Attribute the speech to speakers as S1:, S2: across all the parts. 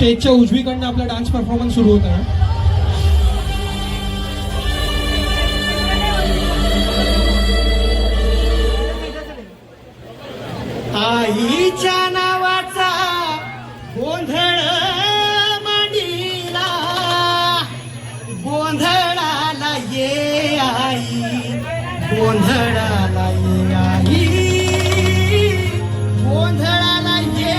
S1: स्टेजच्या उजवीकडनं आपला dance performance सुरू होत आहे.
S2: आईच्या नावाचा गोंधळ मांडीला, गोंधळाला ये आई, गोंधळाला ये आई, गोंधळाला ये.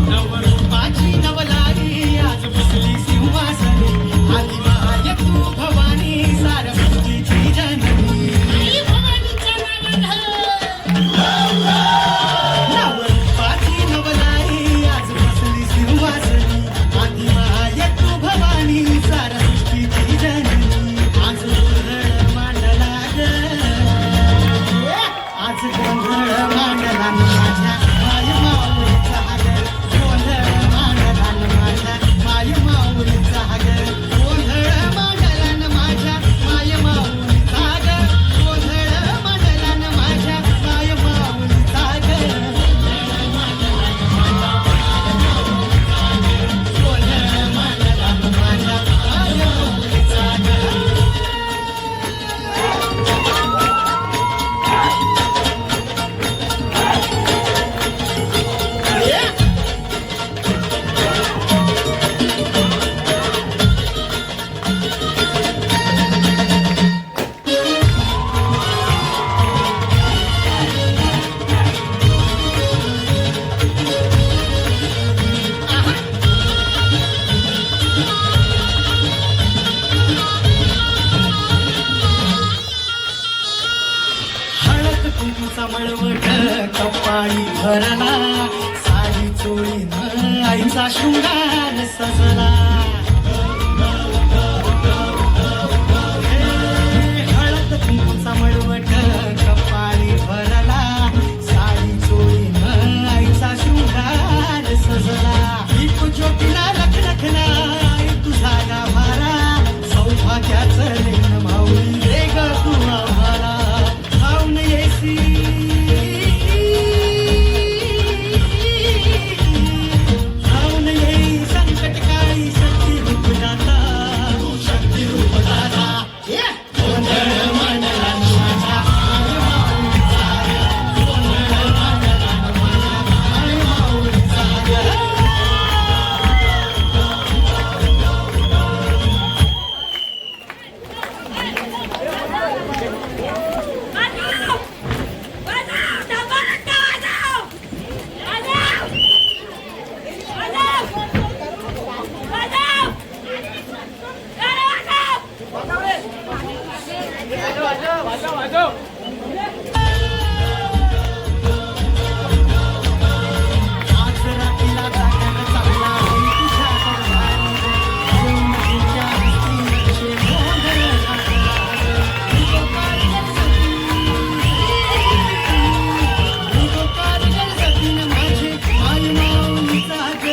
S2: नवरूपाची नवलारी आज बसली सिंहासनी, आली माय तू भवानी सारस्वतीची जननी. नवरूपाची नवलारी आज बसली सिंहासनी, आली माय तू भवानी सारस्वतीची जननी. आज गोंधळ मांडला ग, आज गोंधळ मांडला न माझ्या माय माऊलीचा ग, गोंधळ मांडला न माझ्या माय माऊलीचा ग, गोंधळ मांडला न माझ्या माय माऊलीचा ग, गोंधळ मांडला न माझ्या माय माऊलीचा ग, गोंधळ मांडला न माझ्या माय माऊलीचा ग. हळद कुंकूचा मळवट कपाळी भरला, साडी चोळीनं आईचा शृंगार सजला. हळद कुंकूचा मळवट कपाळी भरला, साडी चोळीनं आईचा शृंगार सजला. दीप ज्योतीला लखलखला तुझा गाभारा, सौभाग्याचं लेण माऊली रे ग तू आम्हाला. खाऊन येसी खाऊन येई संकट काळी शक्ती रूप दाता, तू शक्ती रूप दाता. गोंधळ मांडला न माझ्या माय माऊलीचा ग, गोंधळ मांडला न माझ्या माय माऊलीचा ग. आज रात्रीला जागरण चालला आहे तुझ्या दरबारी, जयंतीच्या दिवशी गोंधळ घातला. गोपाल सतीन माझे माय माऊलीचा ग.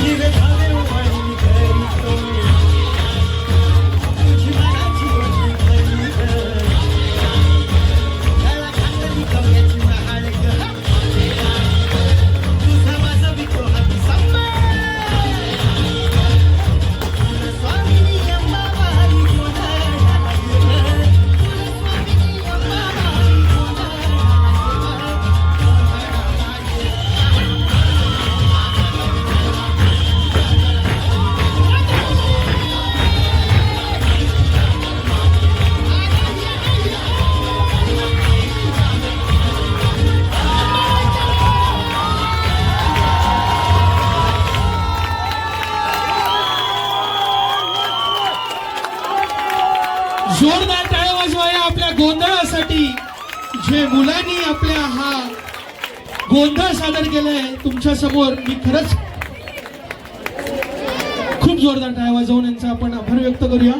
S2: हिरे धावे वाळून करीतो, तुझी मनाची ओढी खरी ग. गळा घातली कवड्याची महाळ ग, तुझा माझा विको हाती सांभाळ. स्वामिनी अंबाबाई गोंधळाला ये ग, स्वामिनी अंबाबाई गोंधळाला ये ग.
S1: जोरदार टाळ्या वाजवाया आपल्या गोंधळासाठी, जे मुलांनी आपल्या हा गोंधळ सादर केलाय तुमच्या समोर. मी खरंच खूप जोरदार टाळ्या वाजवून यांचा आपण आभार व्यक्त करूया.